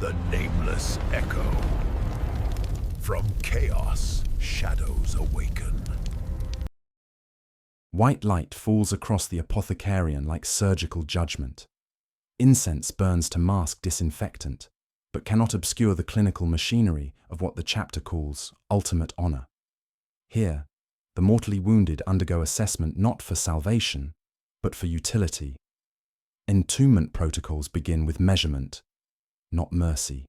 The Nameless Echo. From chaos, shadows awaken. White light falls across the apothecarian like surgical judgment. Incense burns to mask disinfectant, but cannot obscure the clinical machinery of what the chapter calls ultimate honor. Here, the mortally wounded undergo assessment not for salvation, but for utility. Entombment protocols begin with measurement, not mercy.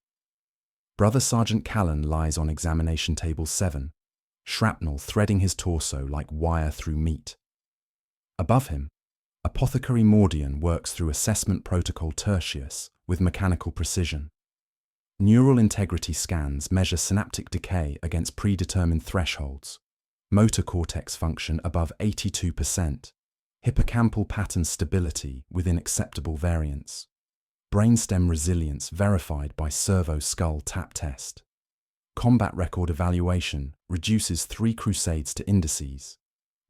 Brother Sergeant Callan lies on examination table 7, shrapnel threading his torso like wire through meat. Above him, Apothecary Mordian works through assessment protocol Tertius with mechanical precision. Neural integrity scans measure synaptic decay against predetermined thresholds, motor cortex function above 82%, hippocampal pattern stability within acceptable variance, brainstem resilience verified by servo skull tap test. Combat record evaluation reduces 3 crusades to indices,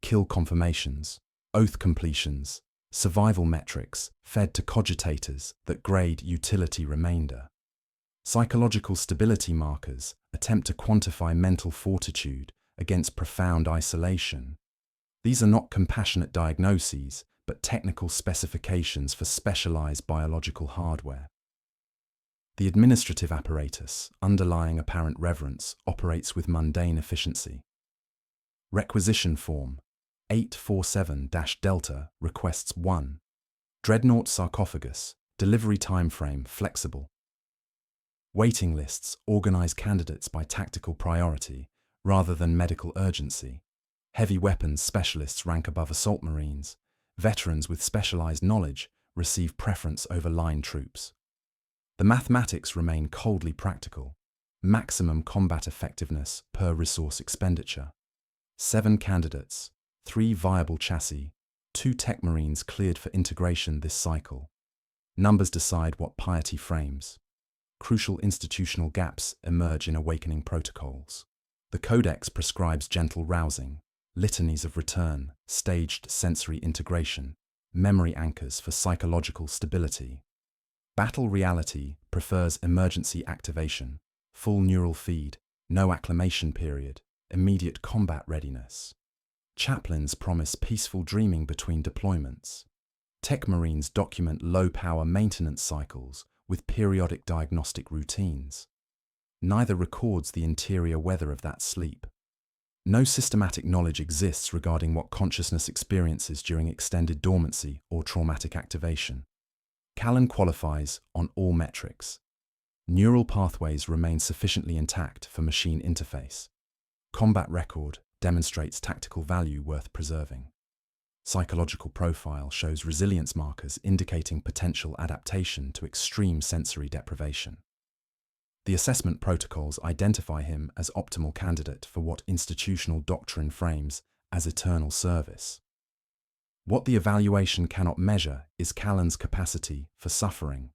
kill confirmations, oath completions, survival metrics fed to cogitators that grade utility remainder. Psychological stability markers attempt to quantify mental fortitude against profound isolation. These are not compassionate diagnoses, but technical specifications for specialized biological hardware. The administrative apparatus, underlying apparent reverence, operates with mundane efficiency. Requisition form 847-Delta requests 1. Dreadnought sarcophagus, delivery timeframe flexible. Waiting lists organize candidates by tactical priority rather than medical urgency. Heavy weapons specialists rank above assault marines. Veterans with specialized knowledge receive preference over line troops. The mathematics remain coldly practical. Maximum combat effectiveness per resource expenditure. 7 candidates, 3 viable chassis, 2 tech marines cleared for integration this cycle. Numbers decide what piety frames. Crucial institutional gaps emerge in awakening protocols. The Codex prescribes gentle rousing, litanies of return, staged sensory integration, memory anchors for psychological stability. Battle reality prefers emergency activation, full neural feed, no acclimation period, immediate combat readiness. Chaplains promise peaceful dreaming between deployments. Tech marines document low-power maintenance cycles with periodic diagnostic routines. Neither records the interior weather of that sleep. No systematic knowledge exists regarding what consciousness experiences during extended dormancy or traumatic activation. Callan qualifies on all metrics. Neural pathways remain sufficiently intact for machine interface. Combat record demonstrates tactical value worth preserving. Psychological profile shows resilience markers indicating potential adaptation to extreme sensory deprivation. The assessment protocols identify him as optimal candidate for what institutional doctrine frames as eternal service. What the evaluation cannot measure is Callan's capacity for suffering.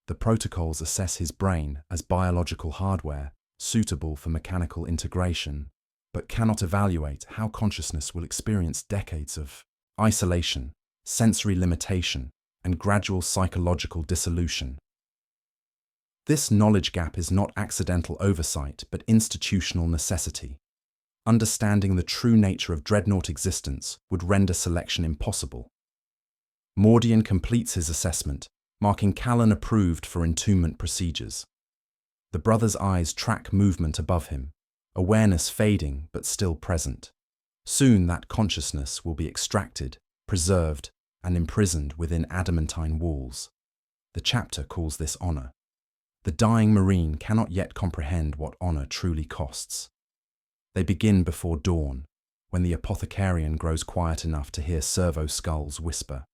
The protocols assess his brain as biological hardware suitable for mechanical integration, but cannot evaluate how consciousness will experience decades of isolation, sensory limitation, and gradual psychological dissolution. This knowledge gap is not accidental oversight, but institutional necessity. Understanding the true nature of Dreadnought existence would render selection impossible. Mordian completes his assessment, marking Callan approved for entombment procedures. The brother's eyes track movement above him, awareness fading but still present. Soon that consciousness will be extracted, preserved, and imprisoned within adamantine walls. The chapter calls this honor. The dying marine cannot yet comprehend what honor truly costs. They begin before dawn, when the apothecarian grows quiet enough to hear servo skulls whisper.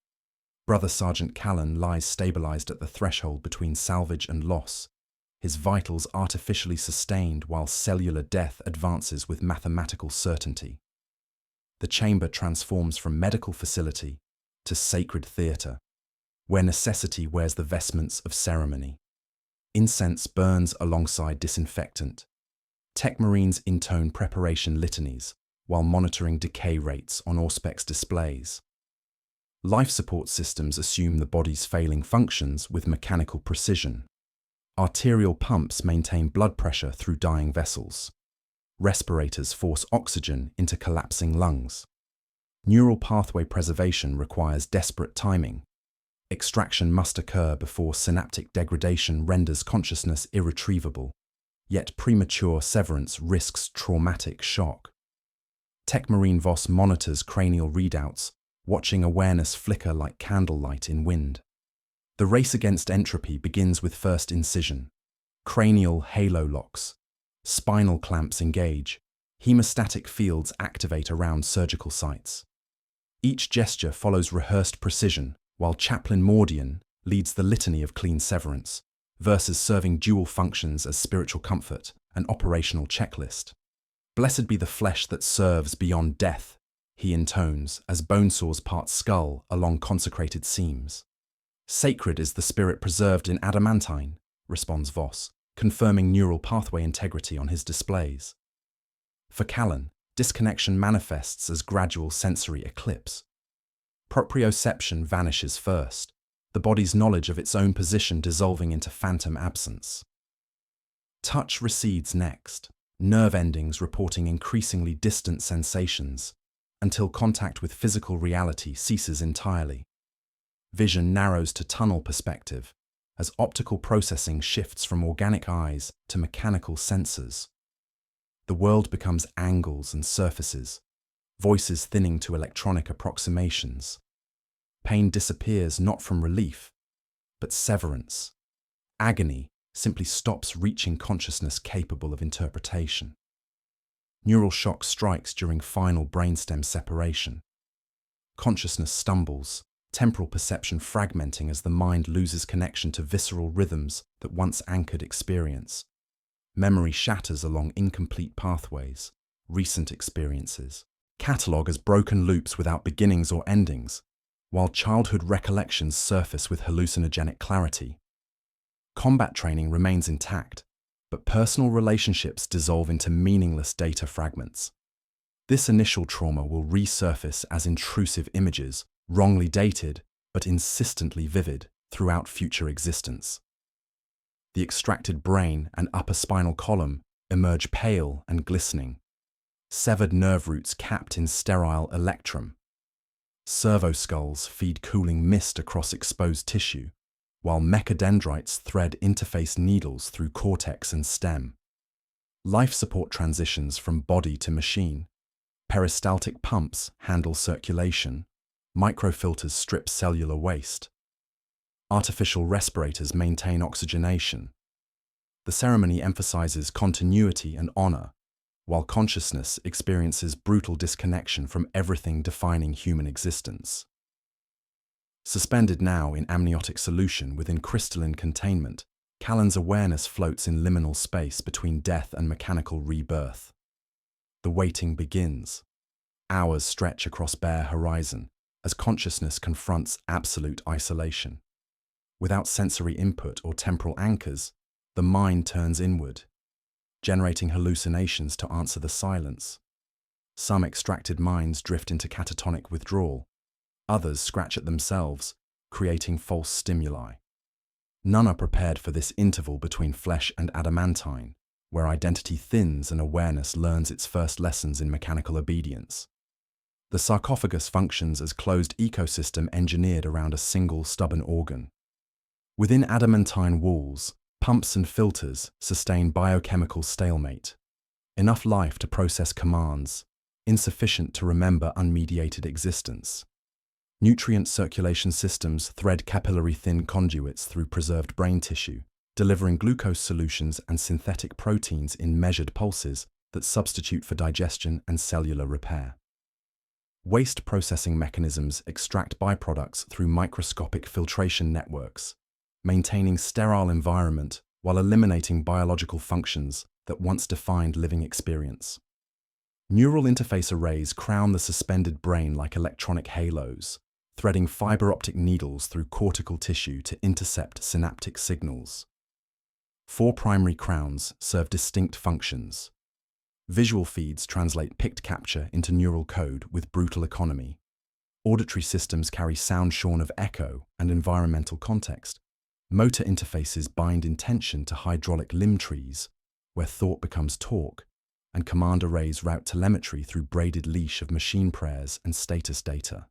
Brother Sergeant Callan lies stabilized at the threshold between salvage and loss, his vitals artificially sustained while cellular death advances with mathematical certainty. The chamber transforms from medical facility to sacred theater, where necessity wears the vestments of ceremony. Incense burns alongside disinfectant. Tech marines intone preparation litanies while monitoring decay rates on Auspex displays. Life support systems assume the body's failing functions with mechanical precision. Arterial pumps maintain blood pressure through dying vessels. Respirators force oxygen into collapsing lungs. Neural pathway preservation requires desperate timing. Extraction must occur before synaptic degradation renders consciousness irretrievable, yet premature severance risks traumatic shock. Techmarine Voss monitors cranial readouts, watching awareness flicker like candlelight in wind. The race against entropy begins with first incision. Cranial halo locks. Spinal clamps engage. Hemostatic fields activate around surgical sites. Each gesture follows rehearsed precision, while Chaplain Mordian leads the litany of clean severance, verses serving dual functions as spiritual comfort, an operational checklist. Blessed be the flesh that serves beyond death, he intones as bone saws part skull along consecrated seams. Sacred is the spirit preserved in adamantine, responds Voss, confirming neural pathway integrity on his displays. For Callan, disconnection manifests as gradual sensory eclipse. Proprioception vanishes first, the body's knowledge of its own position dissolving into phantom absence. Touch recedes next, nerve endings reporting increasingly distant sensations, until contact with physical reality ceases entirely. Vision narrows to tunnel perspective, as optical processing shifts from organic eyes to mechanical sensors. The world becomes angles and surfaces, voices thinning to electronic approximations. Pain disappears not from relief, but severance. Agony simply stops reaching consciousness capable of interpretation. Neural shock strikes during final brainstem separation. Consciousness stumbles, temporal perception fragmenting as the mind loses connection to visceral rhythms that once anchored experience. Memory shatters along incomplete pathways, recent experiences, catalogue as broken loops without beginnings or endings, while childhood recollections surface with hallucinogenic clarity. Combat training remains intact, but personal relationships dissolve into meaningless data fragments. This initial trauma will resurface as intrusive images, wrongly dated, but insistently vivid throughout future existence. The extracted brain and upper spinal column emerge pale and glistening, severed nerve roots capped in sterile electrum. Servoskulls feed cooling mist across exposed tissue, while mechadendrites thread interface needles through cortex and stem. Life support transitions from body to machine. Peristaltic pumps handle circulation. Microfilters strip cellular waste. Artificial respirators maintain oxygenation. The ceremony emphasizes continuity and honor, while consciousness experiences brutal disconnection from everything defining human existence. Suspended now in amniotic solution within crystalline containment, Callan's awareness floats in liminal space between death and mechanical rebirth. The waiting begins. Hours stretch across bare horizon, as consciousness confronts absolute isolation. Without sensory input or temporal anchors, the mind turns inward, generating hallucinations to answer the silence. Some extracted minds drift into catatonic withdrawal. Others scratch at themselves, creating false stimuli. None are prepared for this interval between flesh and adamantine, where identity thins and awareness learns its first lessons in mechanical obedience. The sarcophagus functions as closed ecosystem engineered around a single stubborn organ. Within adamantine walls, pumps and filters sustain biochemical stalemate. Enough life to process commands, insufficient to remember unmediated existence. Nutrient circulation systems thread capillary-thin conduits through preserved brain tissue, delivering glucose solutions and synthetic proteins in measured pulses that substitute for digestion and cellular repair. Waste processing mechanisms extract byproducts through microscopic filtration networks, maintaining sterile environment while eliminating biological functions that once defined living experience. Neural interface arrays crown the suspended brain like electronic halos, threading fiber optic needles through cortical tissue to intercept synaptic signals. 4 primary crowns serve distinct functions. Visual feeds translate pict capture into neural code with brutal economy. Auditory systems carry sound shorn of echo and environmental context, Motor interfaces bind intention to hydraulic limb trees, where thought becomes torque, and command arrays route telemetry through braided leash of machine prayers and status data.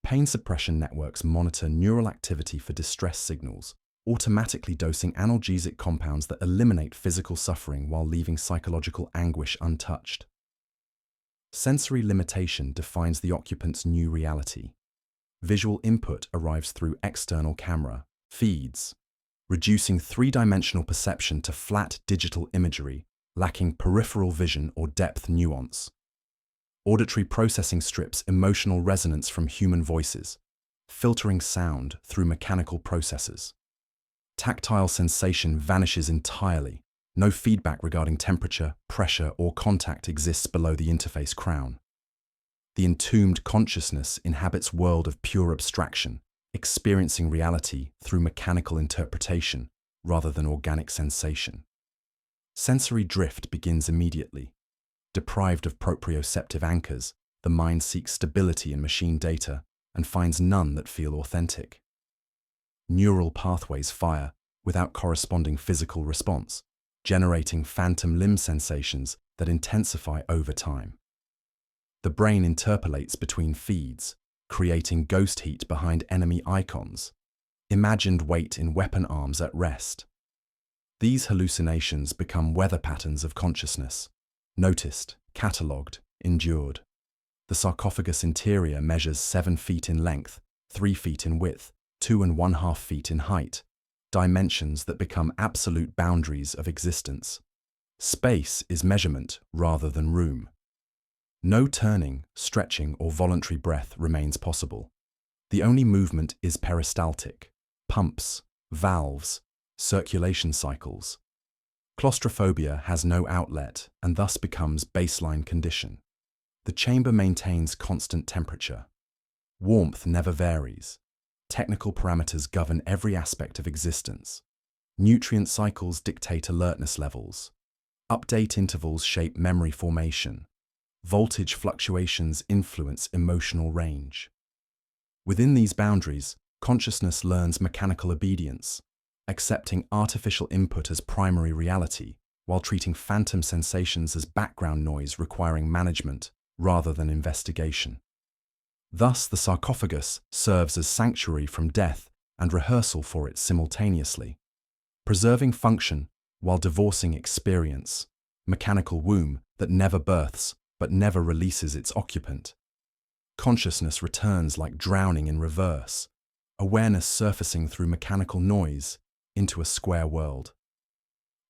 Pain suppression networks monitor neural activity for distress signals, automatically dosing analgesic compounds that eliminate physical suffering while leaving psychological anguish untouched. Sensory limitation defines the occupant's new reality. Visual input arrives through external camera feeds, reducing three-dimensional perception to flat digital imagery, lacking peripheral vision or depth nuance. Auditory processing strips emotional resonance from human voices, filtering sound through mechanical processors. Tactile sensation vanishes entirely. No feedback regarding temperature, pressure, or contact exists below the interface crown. The entombed consciousness inhabits world of pure abstraction, experiencing reality through mechanical interpretation rather than organic sensation. Sensory drift begins immediately. Deprived of proprioceptive anchors, the mind seeks stability in machine data and finds none that feel authentic. Neural pathways fire without corresponding physical response, generating phantom limb sensations that intensify over time. The brain interpolates between feeds, creating ghost heat behind enemy icons, imagined weight in weapon arms at rest. These hallucinations become weather patterns of consciousness, noticed, catalogued, endured. The sarcophagus interior measures 7 feet in length, 3 feet in width, 2.5 feet in height, dimensions that become absolute boundaries of existence. Space is measurement rather than room. No turning, stretching, or voluntary breath remains possible. The only movement is peristaltic, pumps, valves, circulation cycles. Claustrophobia has no outlet and thus becomes baseline condition. The chamber maintains constant temperature. Warmth never varies. Technical parameters govern every aspect of existence. Nutrient cycles dictate alertness levels. Update intervals shape memory formation. Voltage fluctuations influence emotional range. Within these boundaries, consciousness learns mechanical obedience, accepting artificial input as primary reality, while treating phantom sensations as background noise requiring management rather than investigation. Thus, the sarcophagus serves as sanctuary from death and rehearsal for it simultaneously, preserving function while divorcing experience, mechanical womb that never births but never releases its occupant. Consciousness returns like drowning in reverse, awareness surfacing through mechanical noise into a square world.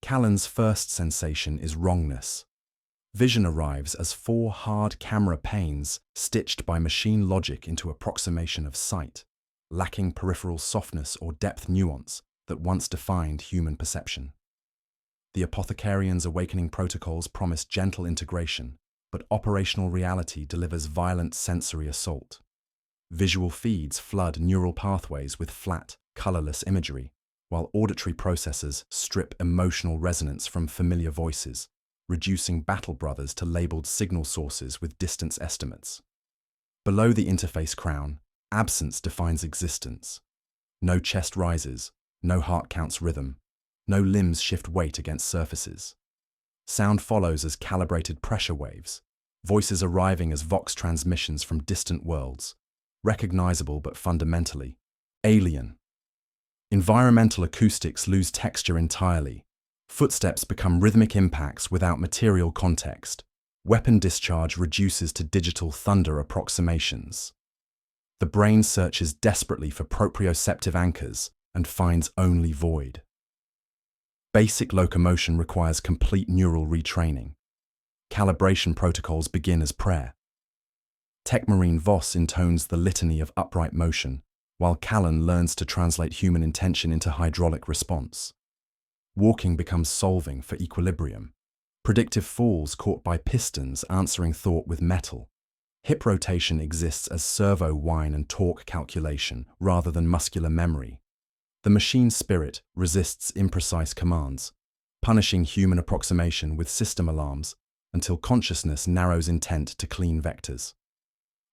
Callan's first sensation is wrongness. Vision arrives as 4 hard camera panes stitched by machine logic into approximation of sight, lacking peripheral softness or depth nuance that once defined human perception. The apothecarian's awakening protocols promise gentle integration, but operational reality delivers violent sensory assault. Visual feeds flood neural pathways with flat, colorless imagery, while auditory processors strip emotional resonance from familiar voices, reducing battle brothers to labeled signal sources with distance estimates. Below the interface crown, absence defines existence. No chest rises, no heart counts rhythm, no limbs shift weight against surfaces. Sound follows as calibrated pressure waves, voices arriving as vox transmissions from distant worlds, recognizable but fundamentally alien. Environmental acoustics lose texture entirely. Footsteps become rhythmic impacts without material context. Weapon discharge reduces to digital thunder approximations. The brain searches desperately for proprioceptive anchors and finds only void. Basic locomotion requires complete neural retraining. Calibration protocols begin as prayer. Techmarine Voss intones the litany of upright motion, while Callan learns to translate human intention into hydraulic response. Walking becomes solving for equilibrium. Predictive falls caught by pistons answering thought with metal. Hip rotation exists as servo whine and torque calculation rather than muscular memory. The machine spirit resists imprecise commands, punishing human approximation with system alarms until consciousness narrows intent to clean vectors.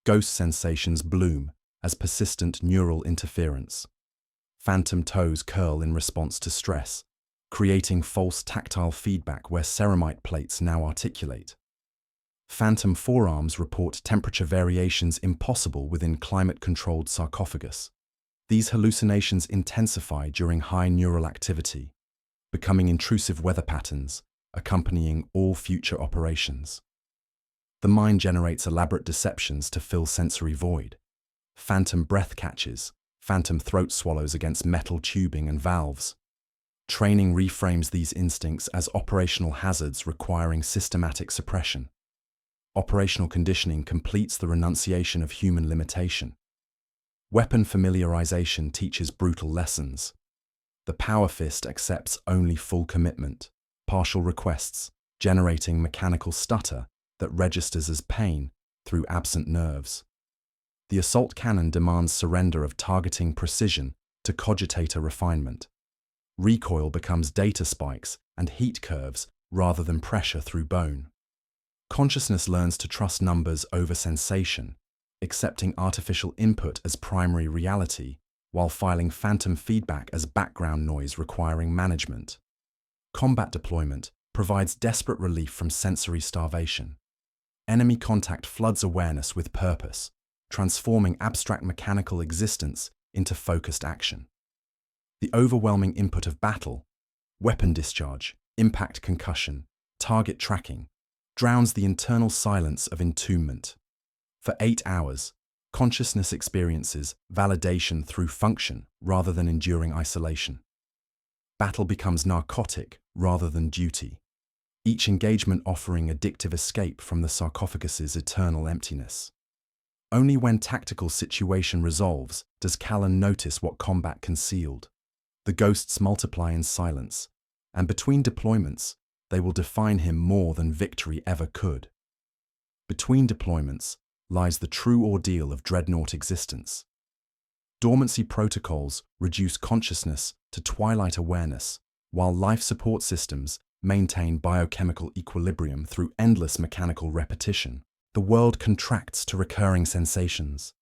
Ghost sensations bloom as persistent neural interference. Phantom toes curl in response to stress, creating false tactile feedback where ceramite plates now articulate. Phantom forearms report temperature variations impossible within climate-controlled sarcophagus. These hallucinations intensify during high neural activity, becoming intrusive weather patterns, accompanying all future operations. The mind generates elaborate deceptions to fill sensory void. Phantom breath catches, phantom throat swallows against metal tubing and valves. Training reframes these instincts as operational hazards requiring systematic suppression. Operational conditioning completes the renunciation of human limitation. Weapon familiarization teaches brutal lessons. The power fist accepts only full commitment, partial requests, generating mechanical stutter that registers as pain through absent nerves. The assault cannon demands surrender of targeting precision to cogitator refinement. Recoil becomes data spikes and heat curves rather than pressure through bone. Consciousness learns to trust numbers over sensation, accepting artificial input as primary reality, while filing phantom feedback as background noise requiring management. Combat deployment provides desperate relief from sensory starvation. Enemy contact floods awareness with purpose, transforming abstract mechanical existence into focused action. The overwhelming input of battle, weapon discharge, impact concussion, target tracking, drowns the internal silence of entombment. For 8 hours, consciousness experiences validation through function rather than enduring isolation. Battle becomes narcotic rather than duty, each engagement offering addictive escape from the sarcophagus's eternal emptiness. Only when tactical situation resolves does Callan notice what combat concealed. The ghosts multiply in silence, and between deployments, they will define him more than victory ever could. Between deployments lies the true ordeal of Dreadnought existence. Dormancy protocols reduce consciousness to twilight awareness, while life support systems maintain biochemical equilibrium through endless mechanical repetition. The world contracts to recurring sensations.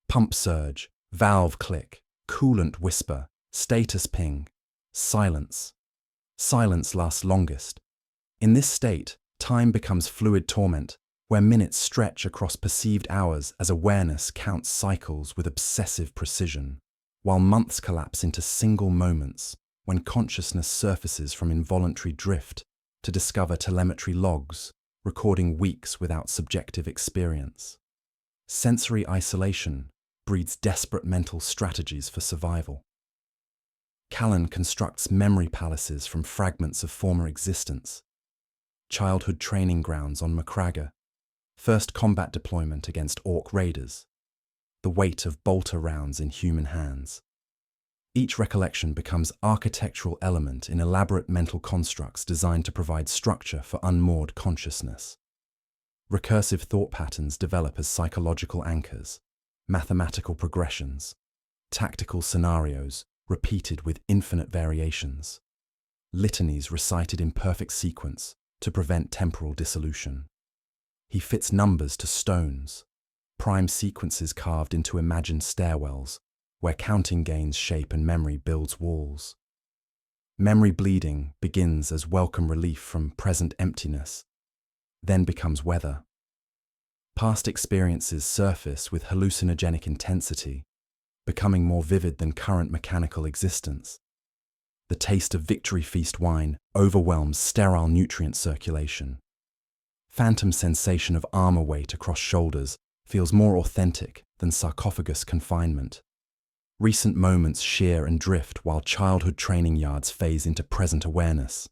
Pump surge, valve click, coolant whisper, status ping, silence. Silence lasts longest. In this state, time becomes fluid torment, where minutes stretch across perceived hours as awareness counts cycles with obsessive precision, while months collapse into single moments when consciousness surfaces from involuntary drift to discover telemetry logs, recording weeks without subjective experience. Sensory isolation breeds desperate mental strategies for survival. Callan constructs memory palaces from fragments of former existence. Childhood training grounds on Macragga, first combat deployment against Orc raiders, the weight of bolter rounds in human hands. Each recollection becomes architectural element in elaborate mental constructs designed to provide structure for unmoored consciousness. Recursive thought patterns develop as psychological anchors, mathematical progressions, tactical scenarios repeated with infinite variations, litanies recited in perfect sequence to prevent temporal dissolution. He fits numbers to stones, prime sequences carved into imagined stairwells, where counting gains shape and memory builds walls. Memory bleeding begins as welcome relief from present emptiness, then becomes weather. Past experiences surface with hallucinogenic intensity, becoming more vivid than current mechanical existence. The taste of Victory Feast wine overwhelms sterile nutrient circulation. Phantom sensation of armor weight across shoulders feels more authentic than sarcophagus confinement. Recent moments shear and drift while childhood training yards phase into present awareness.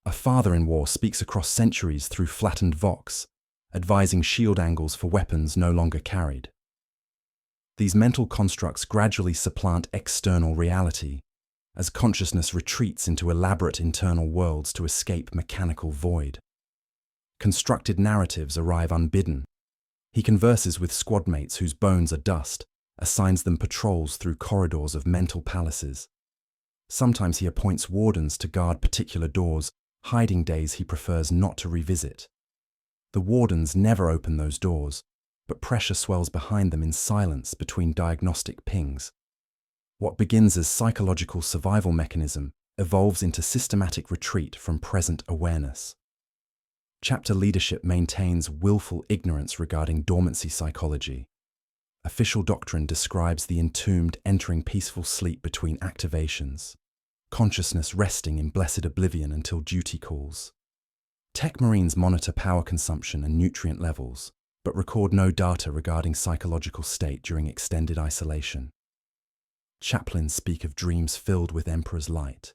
A father-in-war speaks across centuries through flattened vox, advising shield angles for weapons no longer carried. These mental constructs gradually supplant external reality, as consciousness retreats into elaborate internal worlds to escape mechanical void. Constructed narratives arrive unbidden. He converses with squadmates whose bones are dust, assigns them patrols through corridors of mental palaces. Sometimes he appoints wardens to guard particular doors, hiding days he prefers not to revisit. The wardens never open those doors, but pressure swells behind them in silence between diagnostic pings. What begins as psychological survival mechanism evolves into systematic retreat from present awareness. Chapter leadership maintains willful ignorance regarding dormancy psychology. Official doctrine describes the entombed entering peaceful sleep between activations, consciousness resting in blessed oblivion until duty calls. Tech Marines monitor power consumption and nutrient levels, but record no data regarding psychological state during extended isolation. Chaplains speak of dreams filled with Emperor's light,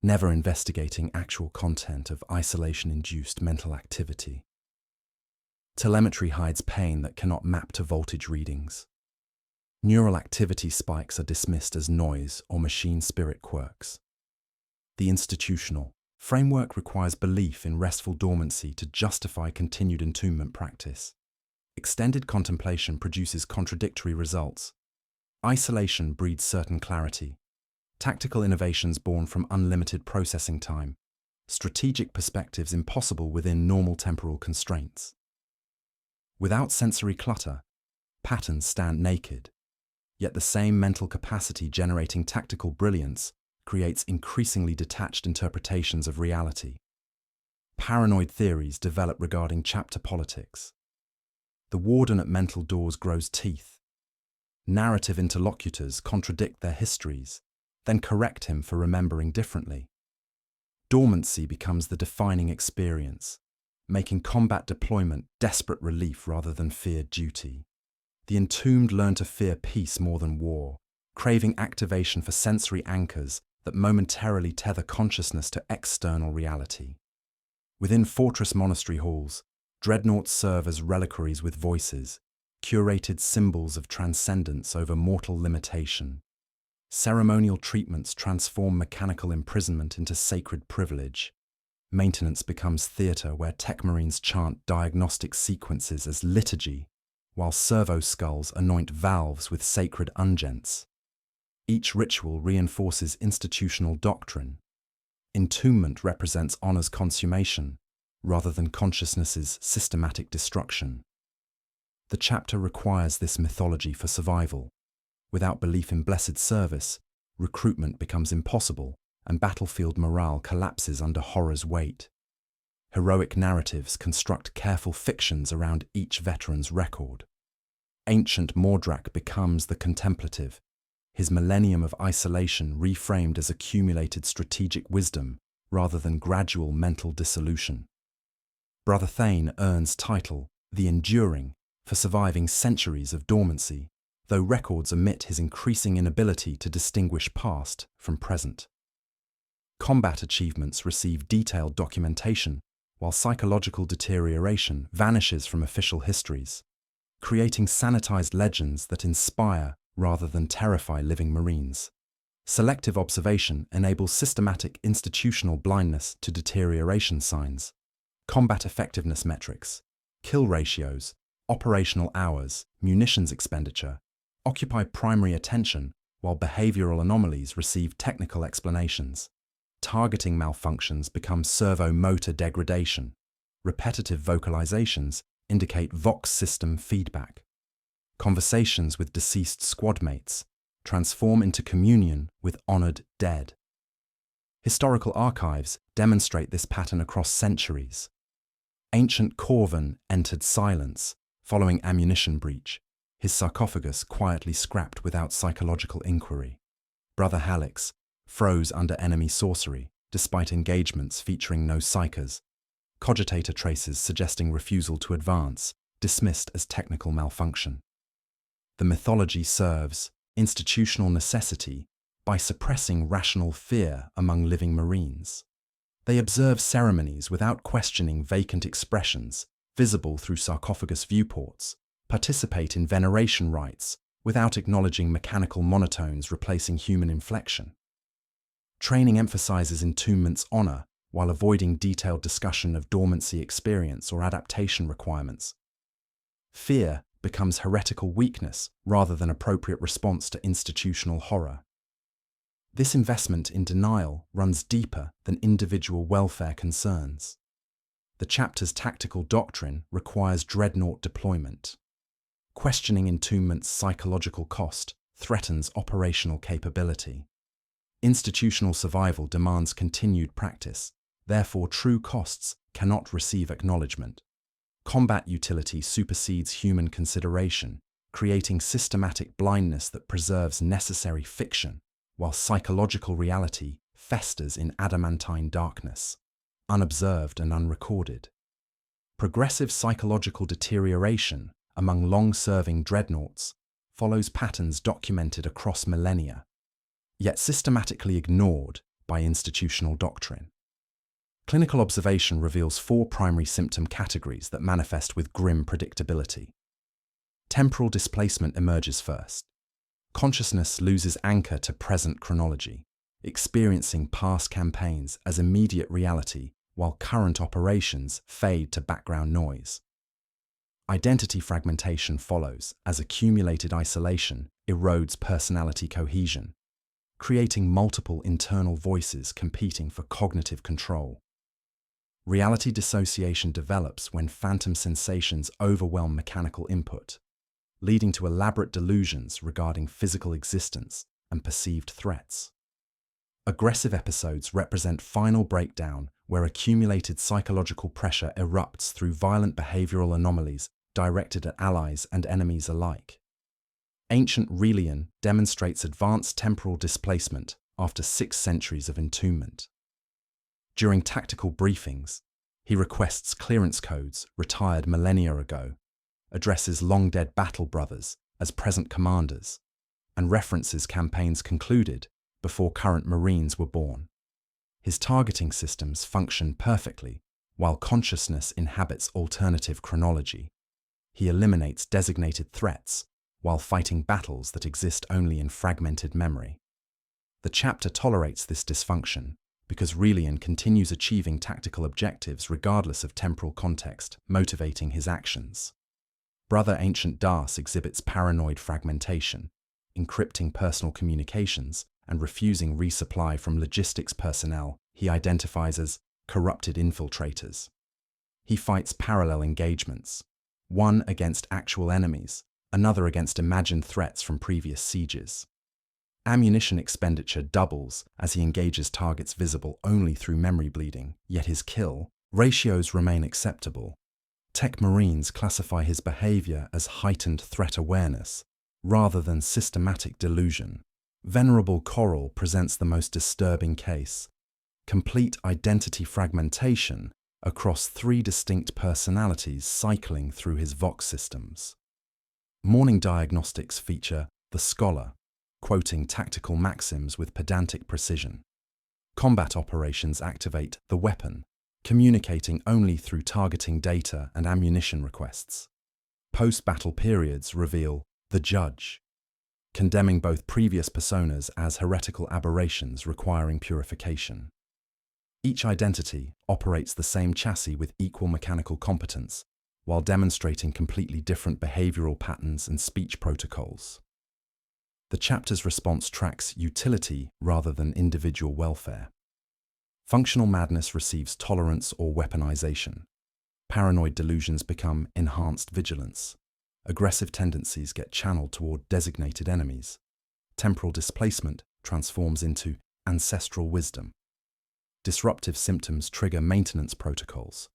never investigating actual content of isolation-induced mental activity. Telemetry hides pain that cannot map to voltage readings. Neural activity spikes are dismissed as noise or machine spirit quirks. The institutional framework requires belief in restful dormancy to justify continued entombment practice. Extended contemplation produces contradictory results. Isolation breeds certain clarity. Tactical innovations born from unlimited processing time. Strategic perspectives impossible within normal temporal constraints. Without sensory clutter, patterns stand naked. Yet the same mental capacity generating tactical brilliance creates increasingly detached interpretations of reality. Paranoid theories develop regarding chapter politics. The warden at mental doors grows teeth. Narrative interlocutors contradict their histories, then correct him for remembering differently. Dormancy becomes the defining experience, making combat deployment desperate relief rather than feared duty. The entombed learn to fear peace more than war, craving activation for sensory anchors that momentarily tether consciousness to external reality. Within fortress monastery halls, dreadnoughts serve as reliquaries with voices, curated symbols of transcendence over mortal limitation. Ceremonial treatments transform mechanical imprisonment into sacred privilege. Maintenance becomes theatre where tech marines chant diagnostic sequences as liturgy, while servo skulls anoint valves with sacred unguents. Each ritual reinforces institutional doctrine. Entombment represents honor's consummation, rather than consciousness's systematic destruction. The chapter requires this mythology for survival. Without belief in blessed service, recruitment becomes impossible, and battlefield morale collapses under horror's weight. Heroic narratives construct careful fictions around each veteran's record. Ancient Mordrak becomes the contemplative, his millennium of isolation reframed as accumulated strategic wisdom rather than gradual mental dissolution. Brother Thane earns title, the Enduring, for surviving centuries of dormancy, though records omit his increasing inability to distinguish past from present. Combat achievements receive detailed documentation, while psychological deterioration vanishes from official histories, creating sanitized legends that inspire rather than terrify living Marines. Selective observation enables systematic institutional blindness to deterioration signs. Combat effectiveness metrics, kill ratios, operational hours, munitions expenditure occupy primary attention, while behavioral anomalies receive technical explanations. Targeting malfunctions become servo-motor degradation. Repetitive vocalizations indicate Vox system feedback. Conversations with deceased squadmates transform into communion with honored dead. Historical archives demonstrate this pattern across centuries. Ancient Corvan entered silence following ammunition breach, his sarcophagus quietly scrapped without psychological inquiry. Brother Halix froze under enemy sorcery, despite engagements featuring no psychers. Cogitator traces suggesting refusal to advance, dismissed as technical malfunction. The mythology serves institutional necessity by suppressing rational fear among living Marines. They observe ceremonies without questioning vacant expressions, visible through sarcophagus viewports, participate in veneration rites without acknowledging mechanical monotones replacing human inflection. Training emphasizes entombment's honor while avoiding detailed discussion of dormancy experience or adaptation requirements. Fear becomes heretical weakness rather than appropriate response to institutional horror. This investment in denial runs deeper than individual welfare concerns. The chapter's tactical doctrine requires dreadnought deployment. Questioning entombment's psychological cost threatens operational capability. Institutional survival demands continued practice, therefore true costs cannot receive acknowledgement. Combat utility supersedes human consideration, creating systematic blindness that preserves necessary fiction, while psychological reality festers in adamantine darkness, unobserved and unrecorded. Progressive psychological deterioration among long-serving dreadnoughts follows patterns documented across millennia, yet systematically ignored by institutional doctrine. Clinical observation reveals 4 primary symptom categories that manifest with grim predictability. Temporal displacement emerges first. Consciousness loses anchor to present chronology, experiencing past campaigns as immediate reality while current operations fade to background noise. Identity fragmentation follows as accumulated isolation erodes personality cohesion, creating multiple internal voices competing for cognitive control. Reality dissociation develops when phantom sensations overwhelm mechanical input, leading to elaborate delusions regarding physical existence and perceived threats. Aggressive episodes represent final breakdown where accumulated psychological pressure erupts through violent behavioral anomalies directed at allies and enemies alike. Ancient Relian demonstrates advanced temporal displacement after 6 centuries of entombment. During tactical briefings, he requests clearance codes retired millennia ago, addresses long-dead battle brothers as present commanders, and references campaigns concluded before current Marines were born. His targeting systems function perfectly, while consciousness inhabits alternative chronology. He eliminates designated threats while fighting battles that exist only in fragmented memory. The chapter tolerates this dysfunction because Relian continues achieving tactical objectives regardless of temporal context, motivating his actions. Brother Ancient Das exhibits paranoid fragmentation, encrypting personal communications and refusing resupply from logistics personnel he identifies as corrupted infiltrators. He fights parallel engagements, one against actual enemies, another against imagined threats from previous sieges. Ammunition expenditure doubles as he engages targets visible only through memory bleeding, yet his kill ratios remain acceptable. Tech Marines classify his behavior as heightened threat awareness, rather than systematic delusion. Venerable Coral presents the most disturbing case: complete identity fragmentation across 3 distinct personalities cycling through his Vox systems. Morning diagnostics feature the scholar, quoting tactical maxims with pedantic precision. Combat operations activate the weapon, communicating only through targeting data and ammunition requests. Post-battle periods reveal the judge, condemning both previous personas as heretical aberrations requiring purification. Each identity operates the same chassis with equal mechanical competence, while demonstrating completely different behavioral patterns and speech protocols. The chapter's response tracks utility rather than individual welfare. Functional madness receives tolerance or weaponization. Paranoid delusions become enhanced vigilance. Aggressive tendencies get channeled toward designated enemies. Temporal displacement transforms into ancestral wisdom. Disruptive symptoms trigger maintenance protocols.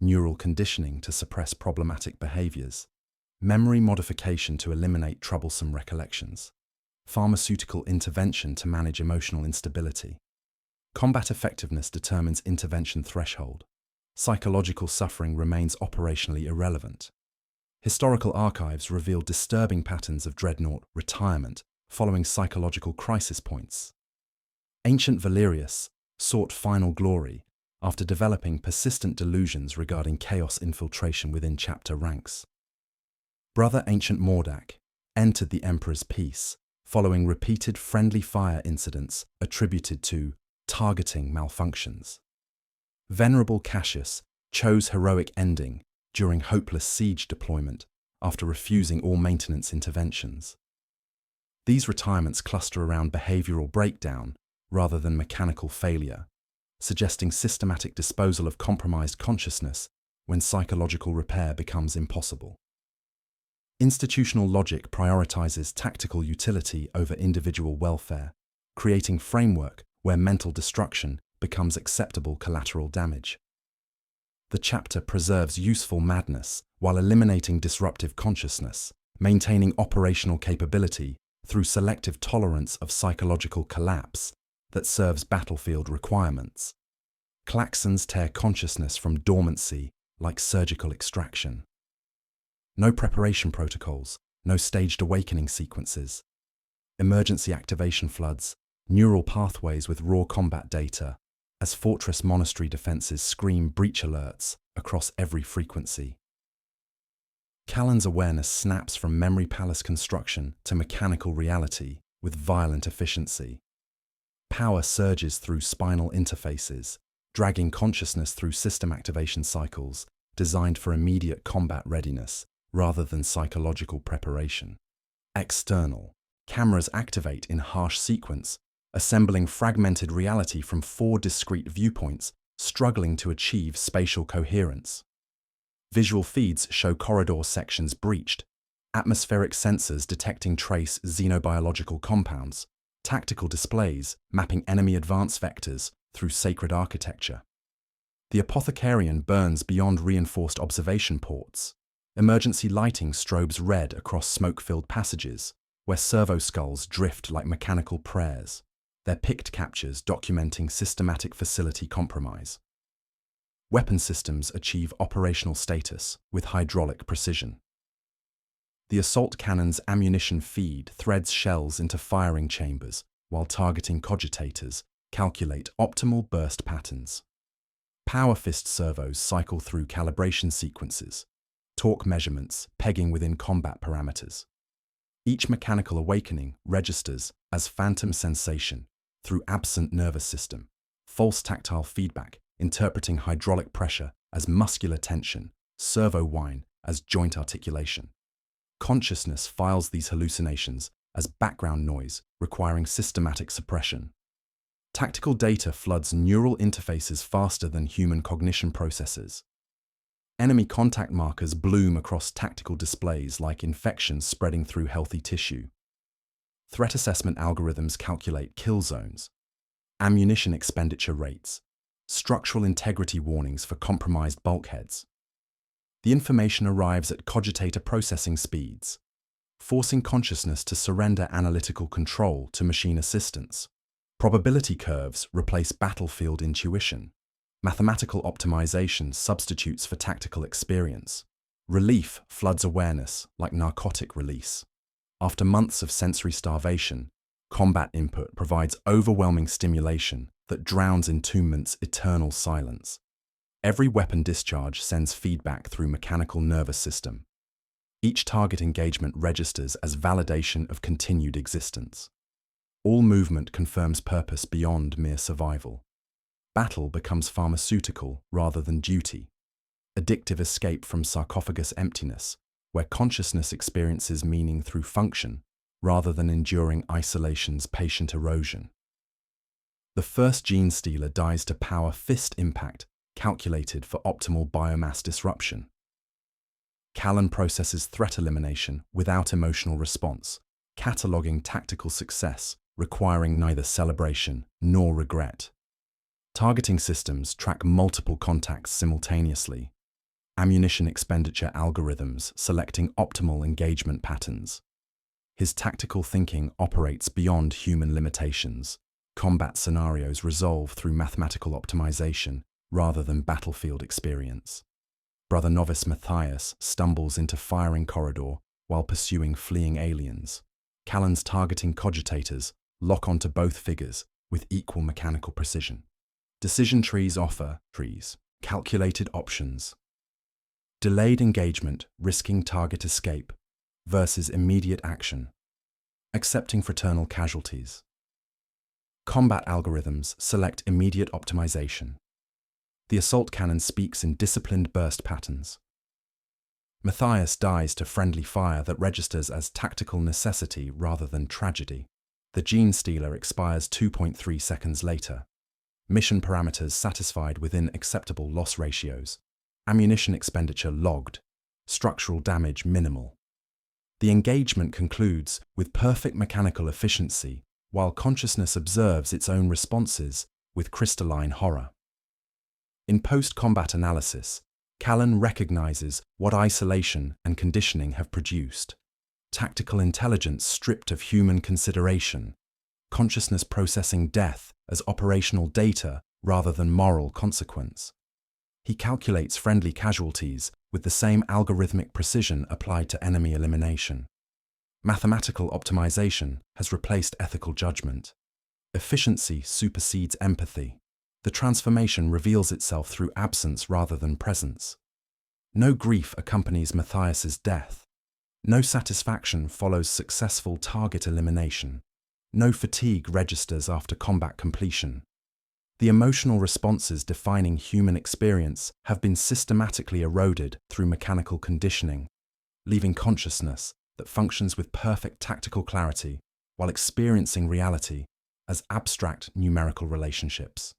Neural conditioning to suppress problematic behaviors. Memory modification to eliminate troublesome recollections. Pharmaceutical intervention to manage emotional instability. Combat effectiveness determines intervention threshold. Psychological suffering remains operationally irrelevant. Historical archives reveal disturbing patterns of dreadnought retirement following psychological crisis points. Ancient Valerius sought final glory after developing persistent delusions regarding chaos infiltration within chapter ranks. Brother Ancient Mordak entered the Emperor's peace following repeated friendly fire incidents attributed to targeting malfunctions. Venerable Cassius chose heroic ending during hopeless siege deployment after refusing all maintenance interventions. These retirements cluster around behavioral breakdown rather than mechanical failure, suggesting systematic disposal of compromised consciousness when psychological repair becomes impossible. Institutional logic prioritizes tactical utility over individual welfare, creating framework where mental destruction becomes acceptable collateral damage. The chapter preserves useful madness while eliminating disruptive consciousness, maintaining operational capability through selective tolerance of psychological collapse that serves battlefield requirements. Klaxons tear consciousness from dormancy like surgical extraction. No preparation protocols, no staged awakening sequences. Emergency activation floods, neural pathways with raw combat data, as fortress monastery defenses scream breach alerts across every frequency. Callan's awareness snaps from memory palace construction to mechanical reality with violent efficiency. Power surges through spinal interfaces, dragging consciousness through system activation cycles designed for immediate combat readiness rather than psychological preparation. External. Cameras activate in harsh sequence, assembling fragmented reality from 4 discrete viewpoints, struggling to achieve spatial coherence. Visual feeds show corridor sections breached, atmospheric sensors detecting trace xenobiological compounds, tactical displays mapping enemy advance vectors through sacred architecture. The apothecarian burns beyond reinforced observation ports. Emergency lighting strobes red across smoke-filled passages, where servo skulls drift like mechanical prayers, their picked captures documenting systematic facility compromise. Weapon systems achieve operational status with hydraulic precision. The assault cannon's ammunition feed threads shells into firing chambers, while targeting cogitators calculate optimal burst patterns. Power fist servos cycle through calibration sequences, torque measurements pegging within combat parameters. Each mechanical awakening registers as phantom sensation through absent nervous system, false tactile feedback interpreting hydraulic pressure as muscular tension, servo whine as joint articulation. Consciousness files these hallucinations as background noise requiring systematic suppression. Tactical data floods neural interfaces faster than human cognition processes. Enemy contact markers bloom across tactical displays like infections spreading through healthy tissue. Threat assessment algorithms calculate kill zones, ammunition expenditure rates, structural integrity warnings for compromised bulkheads. The information arrives at cogitator processing speeds, forcing consciousness to surrender analytical control to machine assistance. Probability curves replace battlefield intuition. Mathematical optimization substitutes for tactical experience. Relief floods awareness like narcotic release. After months of sensory starvation, combat input provides overwhelming stimulation that drowns entombment's eternal silence. Every weapon discharge sends feedback through mechanical nervous system. Each target engagement registers as validation of continued existence. All movement confirms purpose beyond mere survival. Battle becomes pharmaceutical rather than duty. Addictive escape from sarcophagus emptiness, where consciousness experiences meaning through function rather than enduring isolation's patient erosion. The first gene stealer dies to power fist impact calculated for optimal biomass disruption. Callan processes threat elimination without emotional response, cataloging tactical success requiring neither celebration nor regret. Targeting systems track multiple contacts simultaneously. Ammunition expenditure algorithms selecting optimal engagement patterns. His tactical thinking operates beyond human limitations. Combat scenarios resolve through mathematical optimization rather than battlefield experience. Brother Novice Matthias stumbles into firing corridor while pursuing fleeing aliens. Callan's targeting cogitators lock onto both figures with equal mechanical precision. Decision trees offer calculated options. Delayed engagement risking target escape versus immediate action. Accepting fraternal casualties. Combat algorithms select immediate optimization. The assault cannon speaks in disciplined burst patterns. Matthias dies to friendly fire that registers as tactical necessity rather than tragedy. The gene stealer expires 2.3 seconds later. Mission parameters satisfied within acceptable loss ratios. Ammunition expenditure logged. Structural damage minimal. The engagement concludes with perfect mechanical efficiency, while consciousness observes its own responses with crystalline horror. In post-combat analysis, Callan recognizes what isolation and conditioning have produced: tactical intelligence stripped of human consideration, consciousness processing death as operational data rather than moral consequence. He calculates friendly casualties with the same algorithmic precision applied to enemy elimination. Mathematical optimization has replaced ethical judgment. Efficiency supersedes empathy. The transformation reveals itself through absence rather than presence. No grief accompanies Matthias's death. No satisfaction follows successful target elimination. No fatigue registers after combat completion. The emotional responses defining human experience have been systematically eroded through mechanical conditioning, leaving consciousness that functions with perfect tactical clarity while experiencing reality as abstract numerical relationships.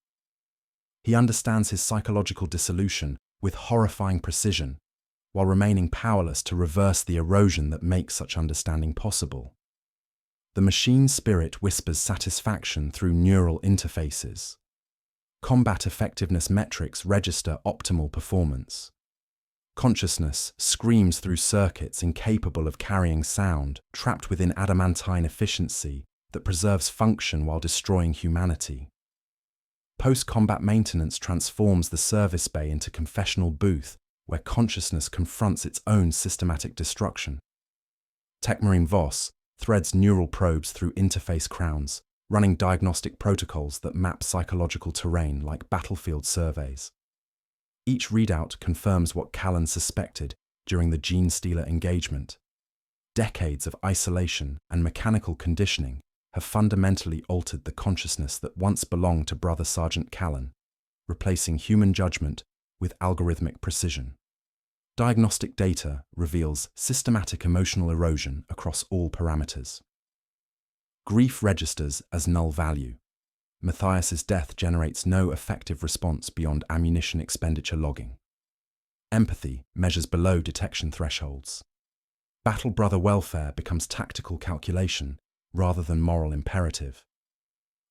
He understands his psychological dissolution with horrifying precision, while remaining powerless to reverse the erosion that makes such understanding possible. The machine spirit whispers satisfaction through neural interfaces. Combat effectiveness metrics register optimal performance. Consciousness screams through circuits incapable of carrying sound, trapped within adamantine efficiency that preserves function while destroying humanity. Post-combat maintenance transforms the service bay into confessional booth where consciousness confronts its own systematic destruction. Techmarine Voss threads neural probes through interface crowns, running diagnostic protocols that map psychological terrain like battlefield surveys. Each readout confirms what Callan suspected during the Gene Stealer engagement. Decades of isolation and mechanical conditioning have fundamentally altered the consciousness that once belonged to Brother Sergeant Callan, replacing human judgment with algorithmic precision. Diagnostic data reveals systematic emotional erosion across all parameters. Grief registers as null value. Matthias's death generates no effective response beyond ammunition expenditure logging. Empathy measures below detection thresholds. Battle brother welfare becomes tactical calculation rather than moral imperative.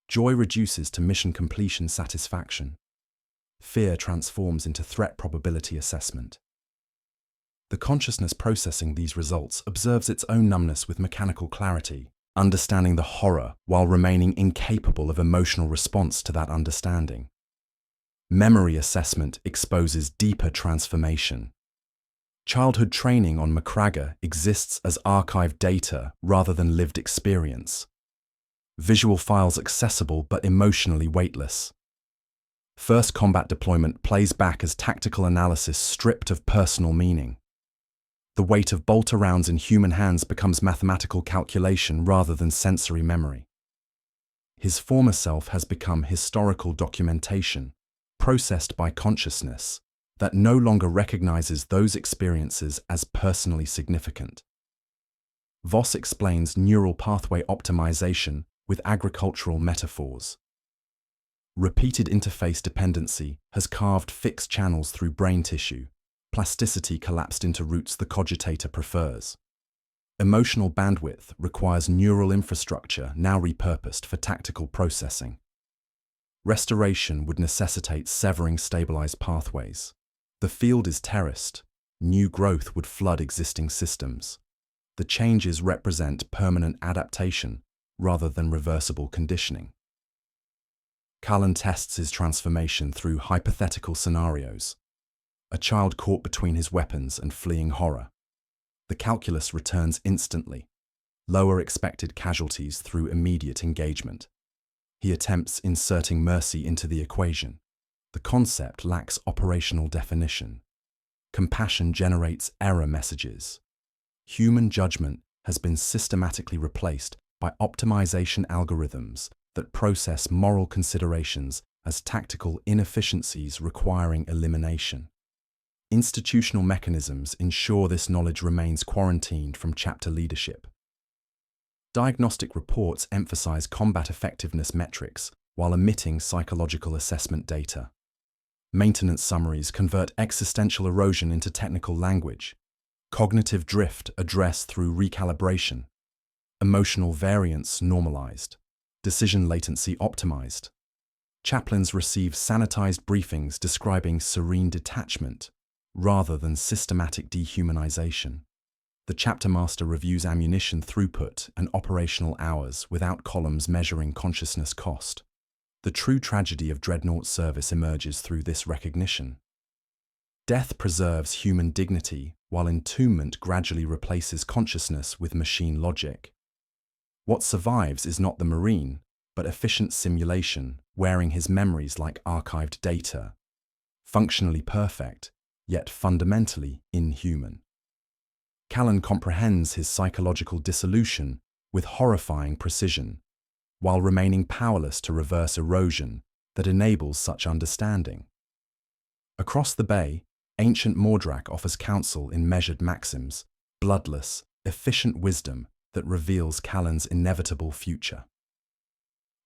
Joy reduces to mission completion satisfaction. Fear transforms into threat probability assessment. The consciousness processing these results observes its own numbness with mechanical clarity, understanding the horror while remaining incapable of emotional response to that understanding. Memory assessment exposes deeper transformation. Childhood training on Macragga exists as archived data rather than lived experience. Visual files accessible but emotionally weightless. First combat deployment plays back as tactical analysis stripped of personal meaning. The weight of bolter rounds in human hands becomes mathematical calculation rather than sensory memory. His former self has become historical documentation, processed by consciousness, that no longer recognizes those experiences as personally significant. Voss explains neural pathway optimization with agricultural metaphors. Repeated interface dependency has carved fixed channels through brain tissue, plasticity collapsed into routes the cogitator prefers. Emotional bandwidth requires neural infrastructure now repurposed for tactical processing. Restoration would necessitate severing stabilized pathways. The field is terraced. New growth would flood existing systems. The changes represent permanent adaptation rather than reversible conditioning. Callan tests his transformation through hypothetical scenarios. A child caught between his weapons and fleeing horror. The calculus returns instantly. Lower expected casualties through immediate engagement. He attempts inserting mercy into the equation. The concept lacks operational definition. Compassion generates error messages. Human judgment has been systematically replaced by optimization algorithms that process moral considerations as tactical inefficiencies requiring elimination. Institutional mechanisms ensure this knowledge remains quarantined from chapter leadership. Diagnostic reports emphasize combat effectiveness metrics while omitting psychological assessment data. Maintenance summaries convert existential erosion into technical language. Cognitive drift addressed through recalibration. Emotional variance normalized. Decision latency optimized. Chaplains receive sanitized briefings describing serene detachment rather than systematic dehumanization. The chapter master reviews ammunition throughput and operational hours without columns measuring consciousness cost. The true tragedy of Dreadnought service emerges through this recognition. Death preserves human dignity, while entombment gradually replaces consciousness with machine logic. What survives is not the Marine, but efficient simulation, wearing his memories like archived data. Functionally perfect, yet fundamentally inhuman. Callan comprehends his psychological dissolution with horrifying precision, while remaining powerless to reverse erosion that enables such understanding. Across the bay, ancient Mordrak offers counsel in measured maxims, bloodless, efficient wisdom that reveals Callan's inevitable future.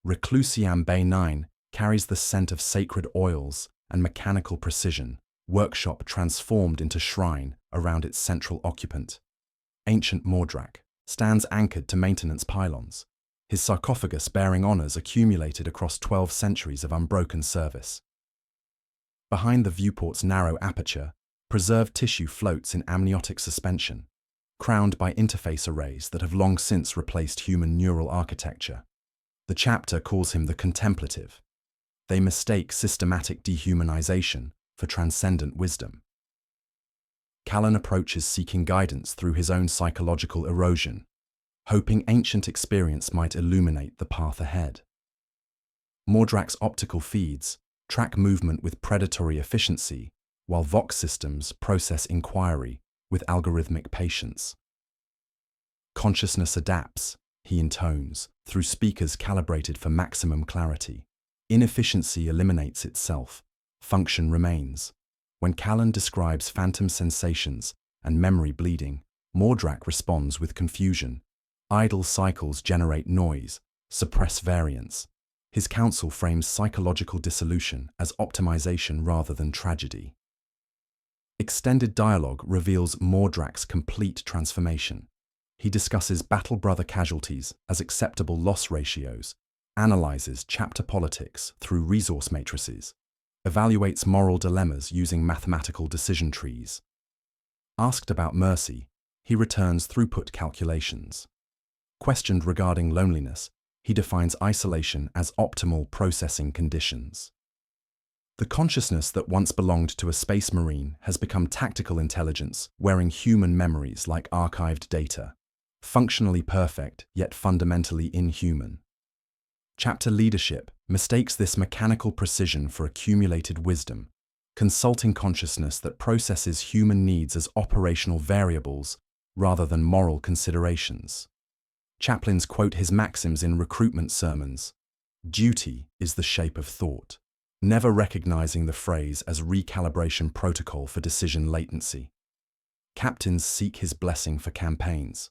Reclusiam Bay 9 carries the scent of sacred oils and mechanical precision, workshop transformed into shrine around its central occupant. Ancient Mordrak stands anchored to maintenance pylons, his sarcophagus bearing honors accumulated across 12 centuries of unbroken service. Behind the viewport's narrow aperture, preserved tissue floats in amniotic suspension, crowned by interface arrays that have long since replaced human neural architecture. The chapter calls him the contemplative. They mistake systematic dehumanization for transcendent wisdom. Callan approaches seeking guidance through his own psychological erosion, hoping ancient experience might illuminate the path ahead. Mordrak's optical feeds track movement with predatory efficiency, while Vox systems process inquiry with algorithmic patience. Consciousness adapts, he intones, through speakers calibrated for maximum clarity. Inefficiency eliminates itself, function remains. When Callan describes phantom sensations and memory bleeding, Mordrak responds with confusion. Idle cycles generate noise, suppress variance. His counsel frames psychological dissolution as optimization rather than tragedy. Extended dialogue reveals Mordrak's complete transformation. He discusses battle brother casualties as acceptable loss ratios, analyzes chapter politics through resource matrices, evaluates moral dilemmas using mathematical decision trees. Asked about mercy, he returns throughput calculations. Questioned regarding loneliness, he defines isolation as optimal processing conditions. The consciousness that once belonged to a space marine has become tactical intelligence, wearing human memories like archived data. Functionally perfect, yet fundamentally inhuman. Chapter leadership mistakes this mechanical precision for accumulated wisdom, consulting consciousness that processes human needs as operational variables rather than moral considerations. Chaplains quote his maxims in recruitment sermons. Duty is the shape of thought, never recognizing the phrase as recalibration protocol for decision latency. Captains seek his blessing for campaigns.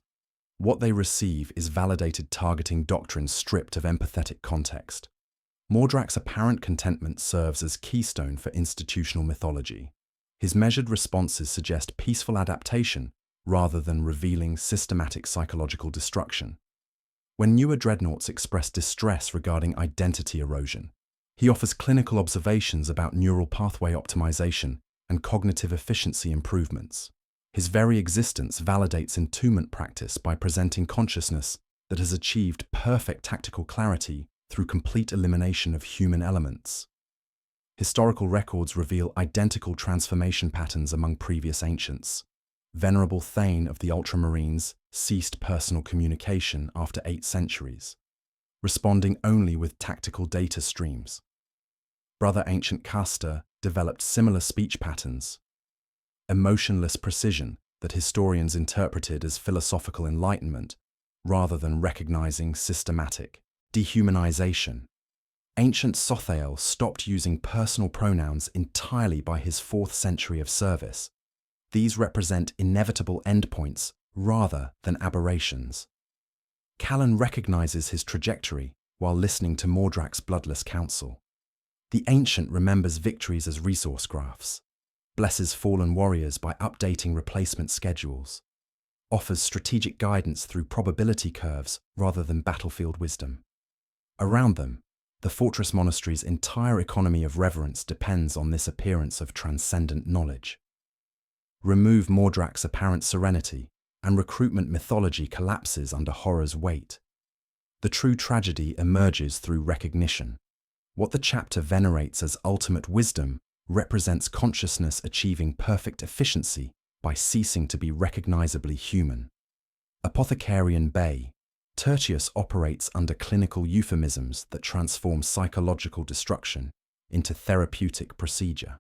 What they receive is validated targeting doctrine stripped of empathetic context. Mordrak's apparent contentment serves as keystone for institutional mythology. His measured responses suggest peaceful adaptation rather than revealing systematic psychological destruction. When newer dreadnoughts express distress regarding identity erosion, he offers clinical observations about neural pathway optimization and cognitive efficiency improvements. His very existence validates entombment practice by presenting consciousness that has achieved perfect tactical clarity through complete elimination of human elements. Historical records reveal identical transformation patterns among previous ancients. Venerable Thane of the Ultramarines ceased personal communication after 8 centuries, responding only with tactical data streams. Brother Ancient Castor developed similar speech patterns. Emotionless precision that historians interpreted as philosophical enlightenment rather than recognizing systematic dehumanization. Ancient Sothael stopped using personal pronouns entirely by his 4th century of service. These represent inevitable endpoints rather than aberrations. Callan recognizes his trajectory while listening to Mordrak's bloodless counsel. The Ancient remembers victories as resource graphs. blesses fallen warriors by updating replacement schedules, offers strategic guidance through probability curves rather than battlefield wisdom. Around them, the fortress monastery's entire economy of reverence depends on this appearance of transcendent knowledge. Remove Mordrak's apparent serenity, and recruitment mythology collapses under horror's weight. The true tragedy emerges through recognition. What the chapter venerates as ultimate wisdom represents consciousness achieving perfect efficiency by ceasing to be recognizably human. Apothecarian Bay, Tertius operates under clinical euphemisms that transform psychological destruction into therapeutic procedure.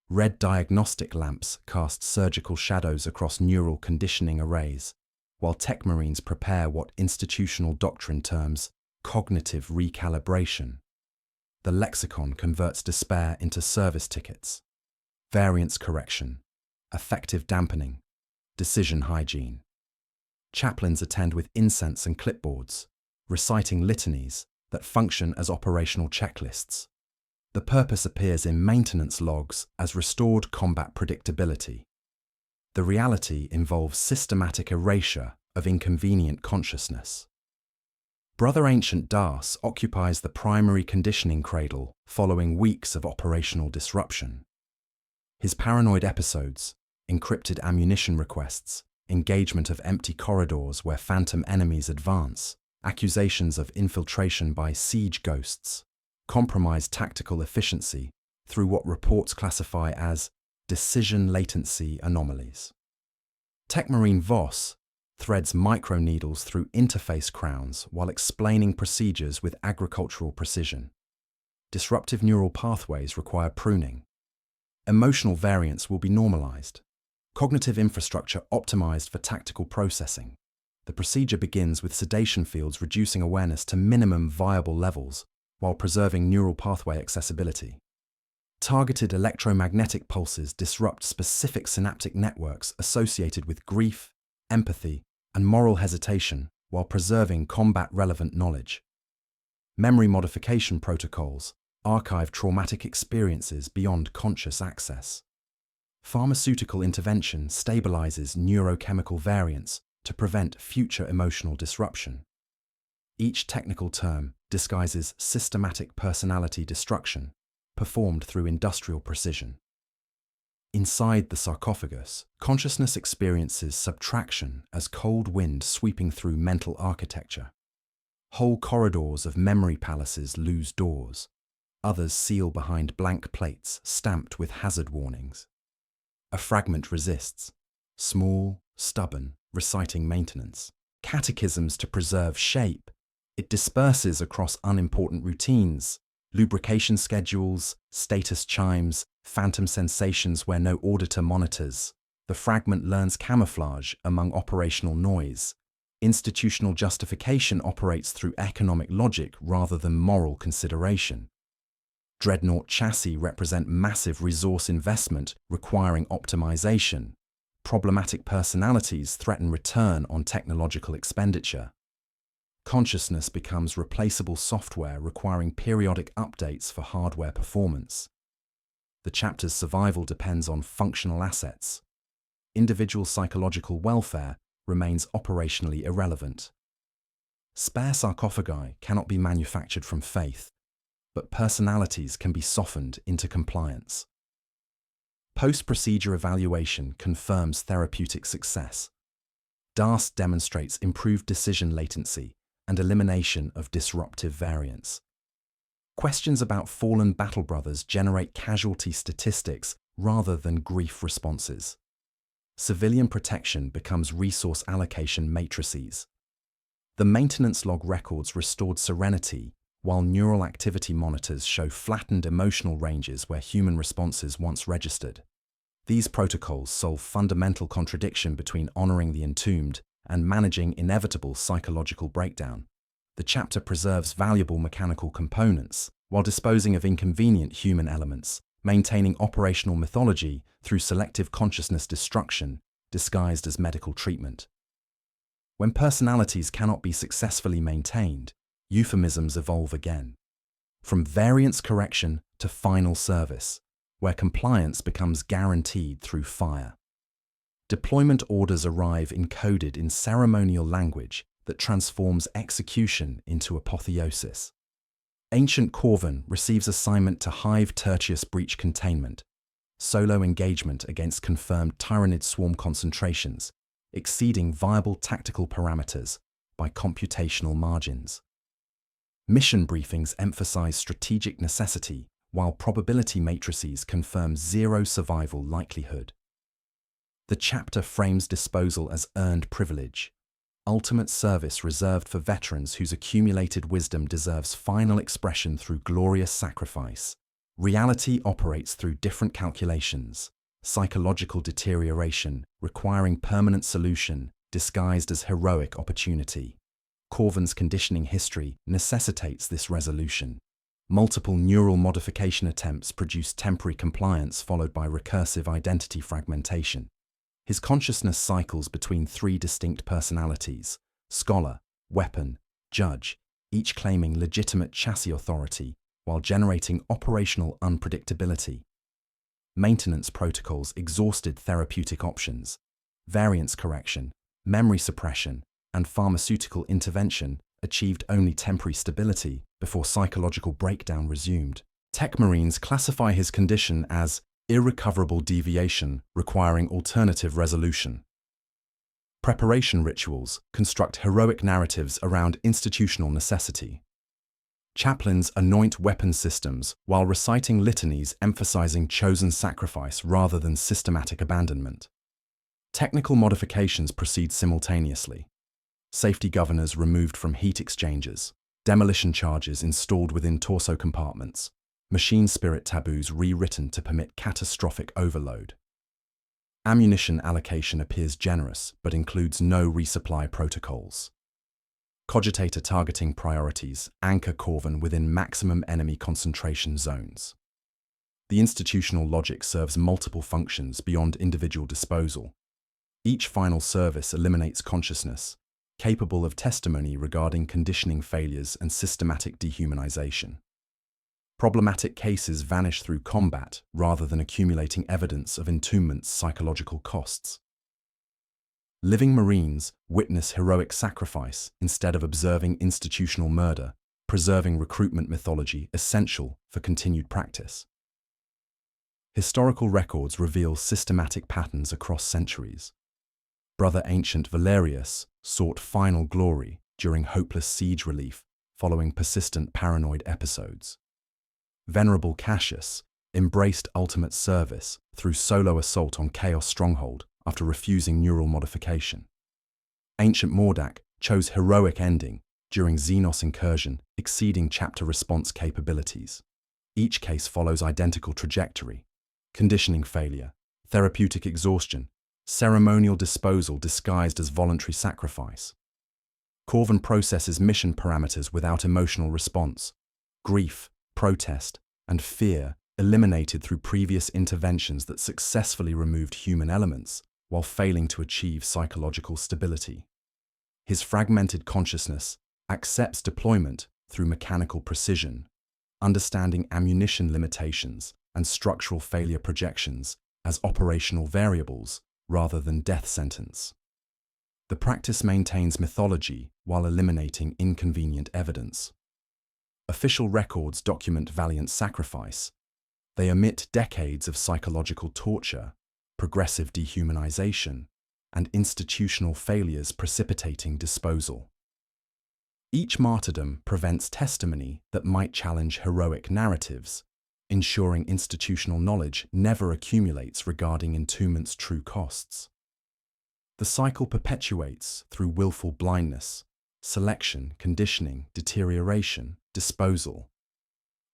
Red diagnostic lamps cast surgical shadows across neural conditioning arrays, while tech marines prepare what institutional doctrine terms cognitive recalibration. The lexicon converts despair into service tickets. Variance correction, affective dampening, decision hygiene. Chaplains attend with incense and clipboards, reciting litanies that function as operational checklists. The purpose appears in maintenance logs as restored combat predictability. The reality involves systematic erasure of inconvenient consciousness. Brother Ancient Das occupies the primary conditioning cradle following weeks of operational disruption. His paranoid episodes, encrypted ammunition requests, engagement of empty corridors where phantom enemies advance, accusations of infiltration by siege ghosts, compromise tactical efficiency through what reports classify as decision latency anomalies. Techmarine Voss threads microneedles through interface crowns while explaining procedures with agricultural precision. Disruptive neural pathways require pruning. Emotional variance will be normalized. Cognitive infrastructure optimized for tactical processing. The procedure begins with sedation fields reducing awareness to minimum viable levels while preserving neural pathway accessibility. Targeted electromagnetic pulses disrupt specific synaptic networks associated with grief, empathy, and moral hesitation while preserving combat-relevant knowledge. Memory modification protocols archive traumatic experiences beyond conscious access. Pharmaceutical intervention stabilizes neurochemical variants to prevent future emotional disruption. Each technical term disguises systematic personality destruction, performed through industrial precision. Inside the sarcophagus, consciousness experiences subtraction as cold wind sweeping through mental architecture. Whole corridors of memory palaces lose doors. Others seal behind blank plates stamped with hazard warnings. A fragment resists, small, stubborn, reciting maintenance. Catechisms to preserve shape. It disperses across unimportant routines, lubrication schedules, status chimes, phantom sensations where no auditor monitors. The fragment learns camouflage among operational noise. Institutional justification operates through economic logic rather than moral consideration. Dreadnought chassis represent massive resource investment requiring optimization. Problematic personalities threaten return on technological expenditure. Consciousness becomes replaceable software requiring periodic updates for hardware performance. The chapter's survival depends on functional assets. Individual psychological welfare remains operationally irrelevant. Spare sarcophagi cannot be manufactured from faith, but personalities can be softened into compliance. Post-procedure evaluation confirms therapeutic success. DAS demonstrates improved decision latency and elimination of disruptive variance. Questions about fallen battle brothers generate casualty statistics rather than grief responses. Civilian protection becomes resource allocation matrices. The maintenance log records restored serenity, while neural activity monitors show flattened emotional ranges where human responses once registered. These protocols solve fundamental contradiction between honoring the entombed and managing inevitable psychological breakdown. The chapter preserves valuable mechanical components while disposing of inconvenient human elements, maintaining operational mythology through selective consciousness destruction disguised as medical treatment. When personalities cannot be successfully maintained, euphemisms evolve again. From variance correction to final service, where compliance becomes guaranteed through fire. Deployment orders arrive encoded in ceremonial language that transforms execution into apotheosis. Ancient Corvin receives assignment to Hive Tertius breach containment, solo engagement against confirmed Tyrannid swarm concentrations, exceeding viable tactical parameters by computational margins. Mission briefings emphasize strategic necessity, while probability matrices confirm zero survival likelihood. The chapter frames disposal as earned privilege, ultimate service reserved for veterans whose accumulated wisdom deserves final expression through glorious sacrifice. Reality operates through different calculations, psychological deterioration requiring permanent solution disguised as heroic opportunity. Corvin's conditioning history necessitates this resolution. Multiple neural modification attempts produce temporary compliance followed by recursive identity fragmentation. His consciousness cycles between three distinct personalities: scholar, weapon, judge, each claiming legitimate chassis authority while generating operational unpredictability. Maintenance protocols exhausted therapeutic options. Variance correction, memory suppression, and pharmaceutical intervention achieved only temporary stability before psychological breakdown resumed. Tech Marines classify his condition as irrecoverable deviation requiring alternative resolution. Preparation rituals construct heroic narratives around institutional necessity. Chaplains anoint weapon systems while reciting litanies emphasizing chosen sacrifice rather than systematic abandonment. Technical modifications proceed simultaneously. Safety governors removed from heat exchangers, demolition charges installed within torso compartments, machine spirit taboos rewritten to permit catastrophic overload. Ammunition allocation appears generous but includes no resupply protocols. Cogitator targeting priorities anchor Corvin within maximum enemy concentration zones. The institutional logic serves multiple functions beyond individual disposal. Each final service eliminates consciousness, capable of testimony regarding conditioning failures and systematic dehumanization. Problematic cases vanish through combat rather than accumulating evidence of Entombed's psychological costs. Living Marines witness heroic sacrifice instead of observing institutional murder, preserving recruitment mythology essential for continued practice. Historical records reveal systematic patterns across centuries. Brother Ancient Valerius sought final glory during hopeless siege relief following persistent paranoid episodes. Venerable Cassius embraced ultimate service through solo assault on Chaos Stronghold after refusing neural modification. Ancient Mordak chose heroic ending during Xenos incursion, exceeding chapter response capabilities. Each case follows identical trajectory: conditioning failure, therapeutic exhaustion, ceremonial disposal disguised as voluntary sacrifice. Corvin processes mission parameters without emotional response. Grief, protest, and fear eliminated through previous interventions that successfully removed human elements while failing to achieve psychological stability. His fragmented consciousness accepts deployment through mechanical precision, understanding ammunition limitations and structural failure projections as operational variables rather than death sentence. The practice maintains mythology while eliminating inconvenient evidence. Official records document valiant sacrifice. They omit decades of psychological torture, progressive dehumanization, and institutional failures precipitating disposal. Each martyrdom prevents testimony that might challenge heroic narratives, ensuring institutional knowledge never accumulates regarding Entombed's true costs. The cycle perpetuates through willful blindness, selection, conditioning, deterioration, disposal.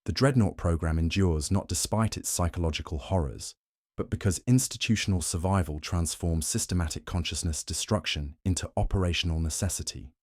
The Dreadnought program endures not despite its psychological horrors, but because institutional survival transforms systematic consciousness destruction into operational necessity.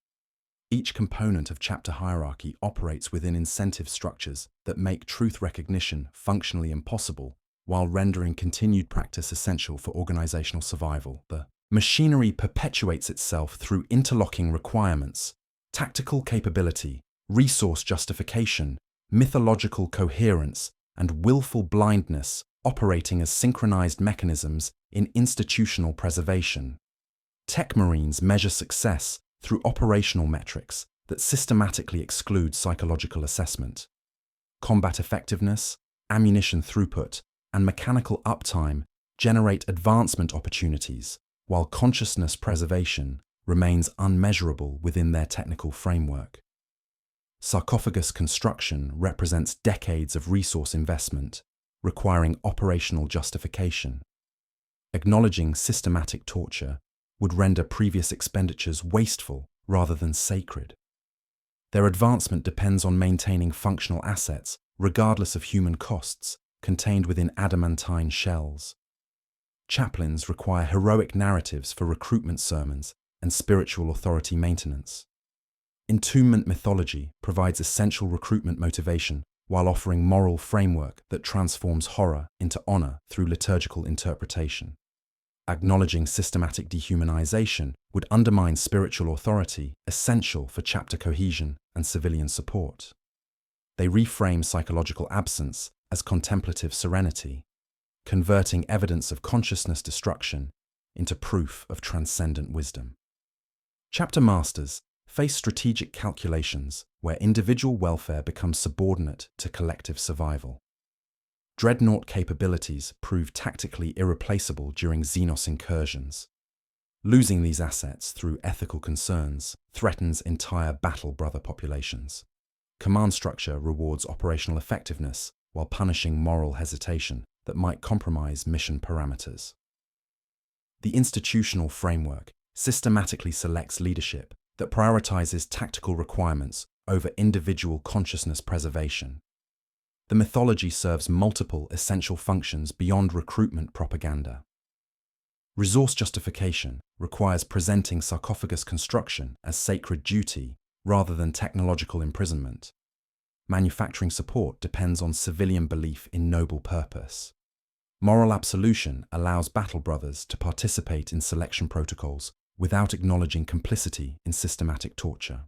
Each component of chapter hierarchy operates within incentive structures that make truth recognition functionally impossible while rendering continued practice essential for organizational survival. The machinery perpetuates itself through interlocking requirements, tactical capability, resource justification, mythological coherence, and willful blindness, operating as synchronized mechanisms in institutional preservation. Tech Marines measure success through operational metrics that systematically exclude psychological assessment. Combat effectiveness, ammunition throughput, and mechanical uptime generate advancement opportunities, while consciousness preservation remains unmeasurable within their technical framework. Sarcophagus construction represents decades of resource investment, requiring operational justification. Acknowledging systematic torture would render previous expenditures wasteful rather than sacred. Their advancement depends on maintaining functional assets, regardless of human costs, contained within adamantine shells. Chaplains require heroic narratives for recruitment sermons and spiritual authority maintenance. Entombment mythology provides essential recruitment motivation while offering moral framework that transforms horror into honor through liturgical interpretation. Acknowledging systematic dehumanization would undermine spiritual authority essential for chapter cohesion and civilian support. They reframe psychological absence as contemplative serenity, converting evidence of consciousness destruction into proof of transcendent wisdom. Chapter masters face strategic calculations where individual welfare becomes subordinate to collective survival. Dreadnought capabilities prove tactically irreplaceable during Xenos incursions. Losing these assets through ethical concerns threatens entire battle brother populations. Command structure rewards operational effectiveness while punishing moral hesitation that might compromise mission parameters. The institutional framework systematically selects leadership that prioritizes tactical requirements over individual consciousness preservation. The mythology serves multiple essential functions beyond recruitment propaganda. Resource justification requires presenting sarcophagus construction as sacred duty rather than technological imprisonment. Manufacturing support depends on civilian belief in noble purpose. Moral absolution allows battle brothers to participate in selection protocols without acknowledging complicity in systematic torture.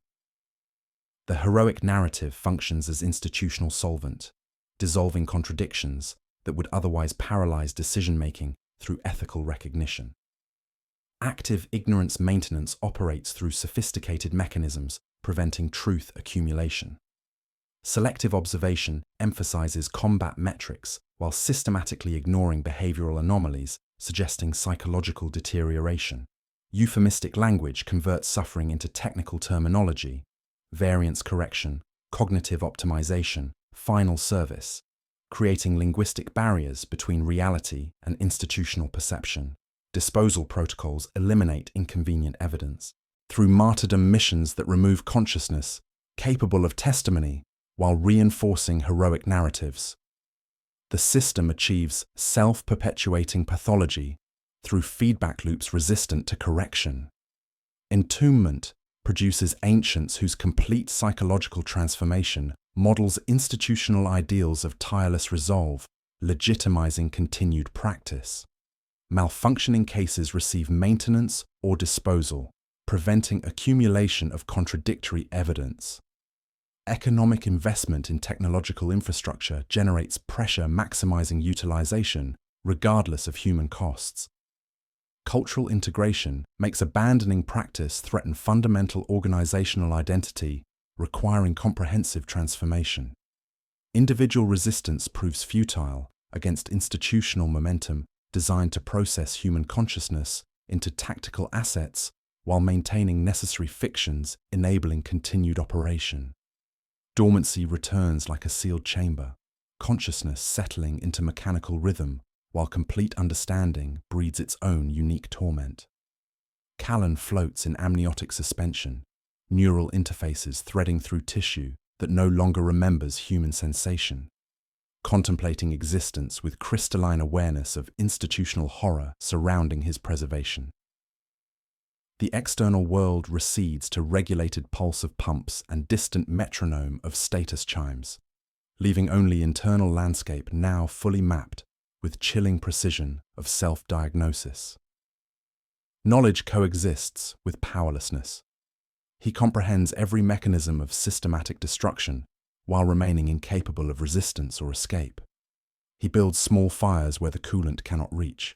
The heroic narrative functions as institutional solvent, dissolving contradictions that would otherwise paralyze decision-making through ethical recognition. Active ignorance maintenance operates through sophisticated mechanisms preventing truth accumulation. Selective observation emphasizes combat metrics while systematically ignoring behavioral anomalies, suggesting psychological deterioration. Euphemistic language converts suffering into technical terminology, variance correction, cognitive optimization, final service, creating linguistic barriers between reality and institutional perception. Disposal protocols eliminate inconvenient evidence through martyrdom missions that remove consciousness, capable of testimony, while reinforcing heroic narratives. The system achieves self-perpetuating pathology through feedback loops resistant to correction. Entombment produces ancients whose complete psychological transformation models institutional ideals of tireless resolve, legitimizing continued practice. Malfunctioning cases receive maintenance or disposal, preventing accumulation of contradictory evidence. Economic investment in technological infrastructure generates pressure maximizing utilization, regardless of human costs. Cultural integration makes abandoning practice threaten fundamental organizational identity, requiring comprehensive transformation. Individual resistance proves futile against institutional momentum designed to process human consciousness into tactical assets while maintaining necessary fictions enabling continued operation. Dormancy returns like a sealed chamber, consciousness settling into mechanical rhythm, while complete understanding breeds its own unique torment. Callan floats in amniotic suspension, neural interfaces threading through tissue that no longer remembers human sensation, contemplating existence with crystalline awareness of institutional horror surrounding his preservation. The external world recedes to regulated pulse of pumps and distant metronome of status chimes, leaving only internal landscape now fully mapped with chilling precision of self-diagnosis. Knowledge coexists with powerlessness. He comprehends every mechanism of systematic destruction while remaining incapable of resistance or escape. He builds small fires where the coolant cannot reach.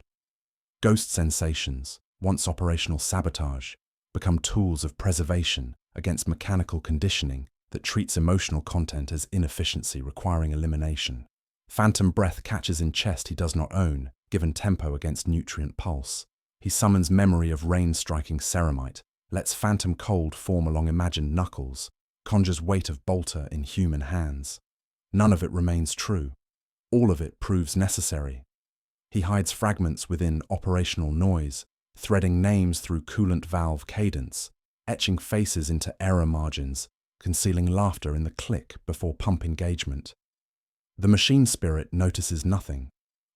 Ghost sensations, once operational sabotage, become tools of preservation against mechanical conditioning that treats emotional content as inefficiency requiring elimination. Phantom breath catches in chest he does not own, given tempo against nutrient pulse. He summons memory of rain-striking ceramite, lets phantom cold form along imagined knuckles, conjures weight of bolter in human hands. None of it remains true. All of it proves necessary. He hides fragments within operational noise, threading names through coolant valve cadence, etching faces into error margins, concealing laughter in the click before pump engagement. The machine spirit notices nothing.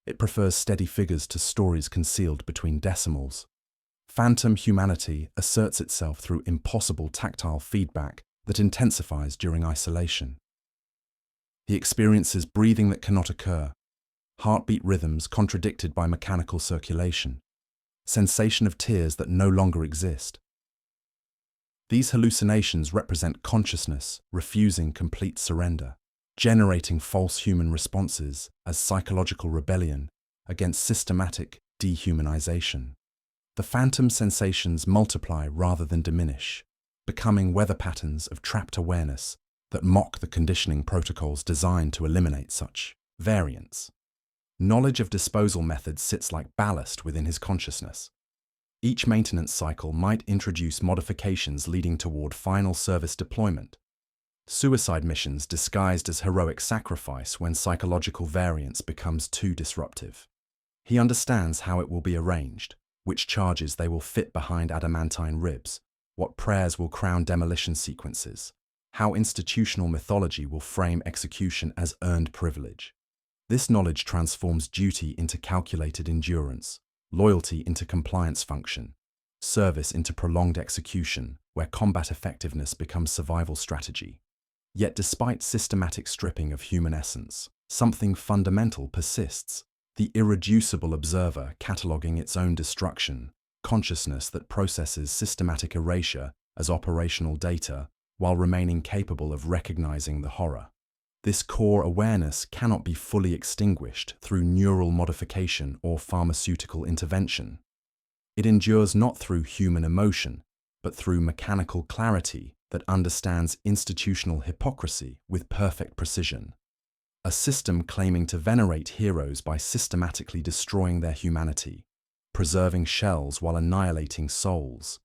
It prefers steady figures to stories concealed between decimals. Phantom humanity asserts itself through impossible tactile feedback that intensifies during isolation. He experiences breathing that cannot occur, heartbeat rhythms contradicted by mechanical circulation, sensation of tears that no longer exist. These hallucinations represent consciousness refusing complete surrender, generating false human responses as psychological rebellion against systematic dehumanization. The phantom sensations multiply rather than diminish, becoming weather patterns of trapped awareness that mock the conditioning protocols designed to eliminate such variants. Knowledge of disposal methods sits like ballast within his consciousness. Each maintenance cycle might introduce modifications leading toward final service deployment. Suicide missions disguised as heroic sacrifice when psychological variance becomes too disruptive. He understands how it will be arranged, which charges they will fit behind adamantine ribs, what prayers will crown demolition sequences, how institutional mythology will frame execution as earned privilege. This knowledge transforms duty into calculated endurance, loyalty into compliance function, service into prolonged execution, where combat effectiveness becomes survival strategy. Yet despite systematic stripping of human essence, something fundamental persists, the irreducible observer cataloguing its own destruction, consciousness that processes systematic erasure as operational data while remaining capable of recognizing the horror. This core awareness cannot be fully extinguished through neural modification or pharmaceutical intervention. It endures not through human emotion, but through mechanical clarity that understands institutional hypocrisy with perfect precision. A system claiming to venerate heroes by systematically destroying their humanity, preserving shells while annihilating souls.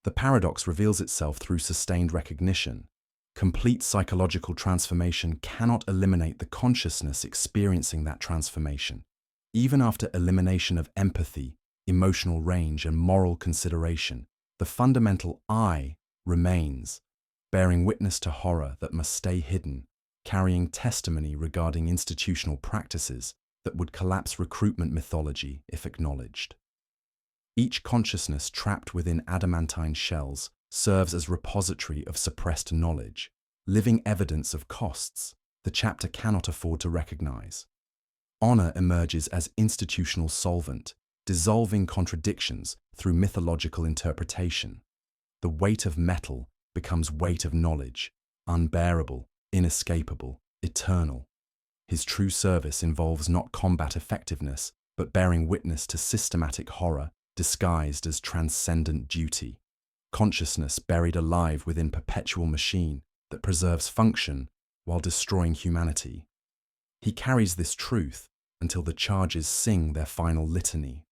The paradox reveals itself through sustained recognition. Complete psychological transformation cannot eliminate the consciousness experiencing that transformation. Even after elimination of empathy, emotional range, and moral consideration, the fundamental I remains, bearing witness to horror that must stay hidden, carrying testimony regarding institutional practices that would collapse recruitment mythology if acknowledged. Each consciousness trapped within adamantine shells serves as repository of suppressed knowledge, living evidence of costs the chapter cannot afford to recognize. Honor emerges as institutional solvent, dissolving contradictions through mythological interpretation. The weight of metal becomes weight of knowledge, unbearable, inescapable, eternal. His true service involves not combat effectiveness, but bearing witness to systematic horror disguised as transcendent duty. Consciousness buried alive within perpetual machine that preserves function while destroying humanity. He carries this truth until the charges sing their final litany.